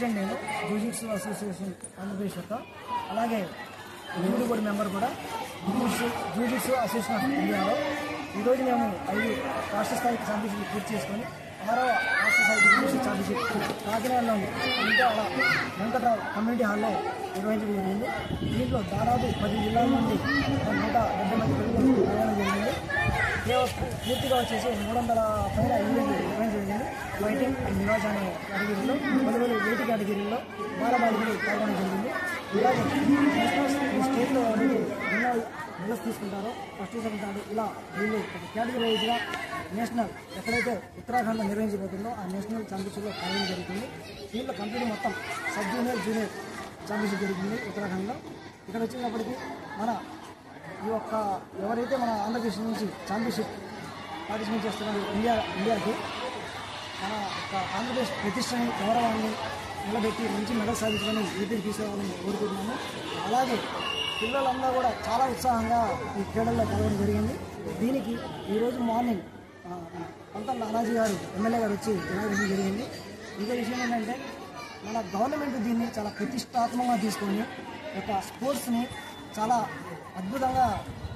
President నేను జూజిట్సు association Andhra Pradesh యొక్క, అలాగే ఎగ్జిక్యూటివ్ బోర్డు మెంబర్ కూడా జూజిట్సు అసోసియేషన్ ఆఫ్ ఇండియాలో. ఈరోజు మేము 5 రాష్ట్ర స్థాయి ఛాంపియన్షిప్ పూర్తి చేసుకొని 6వ రాష్ట్ర స్థాయి జూజిట్సు ఛాంపియన్షిప్ కాకినాడలోని ఇండియాల వెంకట్రావు కమ్యూనిటీ హాల్లో నిర్వహించడం జరిగింది. దీంట్లో దాదాపు 10 జిల్లాల నుండి 170 మంది పిల్లలు పాల్గొనడం జరిగింది. పూర్తిగా వచ్చేసి 300 పైన ఈవెంట్లు నిర్వహించడం జరిగింది. ఫైటింగ్ అండ్ నివాజ్ అనే కేటగిరీలో, పలువురు వెయిట్ కేటగిరీలో బాలబాలికలు పాల్గొనడం జరిగింది. ఇలాగే నేషనల్ స్టేట్లో ఎవరైతే మెడల్స్ తీసుకుంటారో ఫస్ట్ సెకండ్ ఇలా వీళ్ళు కేటగిరీ వైజ్గా నేషనల్ ఎక్కడైతే ఉత్తరాఖండ్లో నిర్వహించబోతుందో ఆ నేషనల్ ఛాంపియన్షిప్లో పాల్గొనడం జరుగుతుంది. దీంట్లో కంప్లీట్ మొత్తం సబ్ జూనియర్ ఛాంపియన్షిప్ జరుగుతుంది ఉత్తరాఖండ్లో. ఇక్కడ వచ్చినప్పటికీ మన ఈ యొక్క ఎవరైతే మన ఆంధ్రప్రదేశ్ నుంచి ఛాంపియన్షిప్ పార్టిసిపేట్ చేస్తున్నారు ఇండియాకి మన యొక్క ఆంధ్రప్రదేశ్ ప్రతిష్టని గౌరవాన్ని నిలబెట్టి మంచి మెడల్ సాధించుకొని వీటిని తీసుకోవాలని కోరుకుంటున్నాము. అలాగే పిల్లలందరూ కూడా చాలా ఉత్సాహంగా ఈ క్రీడల్లో పాల్గొనడం జరిగింది. దీనికి ఈరోజు మార్నింగ్ పంతల నానాజీ గారు ఎమ్మెల్యే గారు వచ్చి ఇనాగ్రేషన్ జరిగింది. ఇంకో విషయం ఏంటంటే మన గవర్నమెంట్ దీన్ని చాలా ప్రతిష్టాత్మకంగా తీసుకొని ఒక స్పోర్ట్స్ని చాలా అద్భుతంగా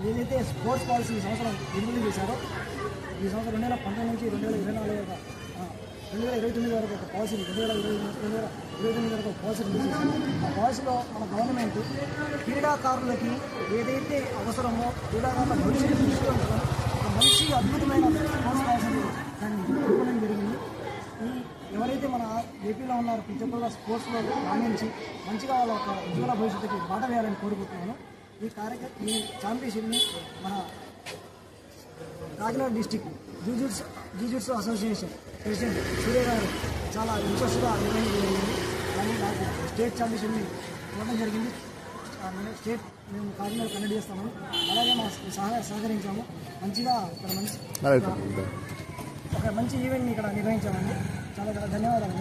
ఏదైతే స్పోర్ట్స్ పాలసీ ఈ సంవత్సరం విడుదల చేశారో, ఈ సంవత్సరం 2019 నుంచి 2024 2029 వరకు ఒక పాలసీ, 2029 వరకు ఒక పాలసీ రిలీజ్ చేశారు. ఆ పాలసీలో మన గవర్నమెంట్ క్రీడాకారులకి ఏదైతే అవసరమో క్రీడాకారుల భవిష్యత్తు దృష్టిలో ఉంటుందో ఒక మంచి అద్భుతమైన స్పోర్ట్స్ పాలసీని దాన్ని ఇవ్వడం జరిగింది. ఈ ఎవరైతే మన ఏపీలో ఉన్నారో ప్రతి ఒక్కరు స్పోర్ట్స్లో రాణించి మంచిగా వాళ్ళ ఒక ఉజ్వల భవిష్యత్తుకి బాట వేయాలని కోరుకుంటున్నాను. ఈ ఛాంపియన్షిప్ని మన కాకినాడ డిస్టిక్ జూజిట్సు అసోసియేషన్ ప్రెసిడెంట్ సూర్య గారు చాలా ఇంట్రెస్ట్గా నిర్వహించడం జరిగింది. కానీ నాకు స్టేట్ ఛాంపియన్షిప్ని చూడడం జరిగింది. స్టేట్ మేము కాకినాడ కండక్ట్ చేస్తాము. అలాగే మా సహకరించాము. మంచిగా ఇక్కడ ఒక మంచి ఈవెంట్ని ఇక్కడ నిర్వహించామండి. చాలా ధన్యవాదాలు.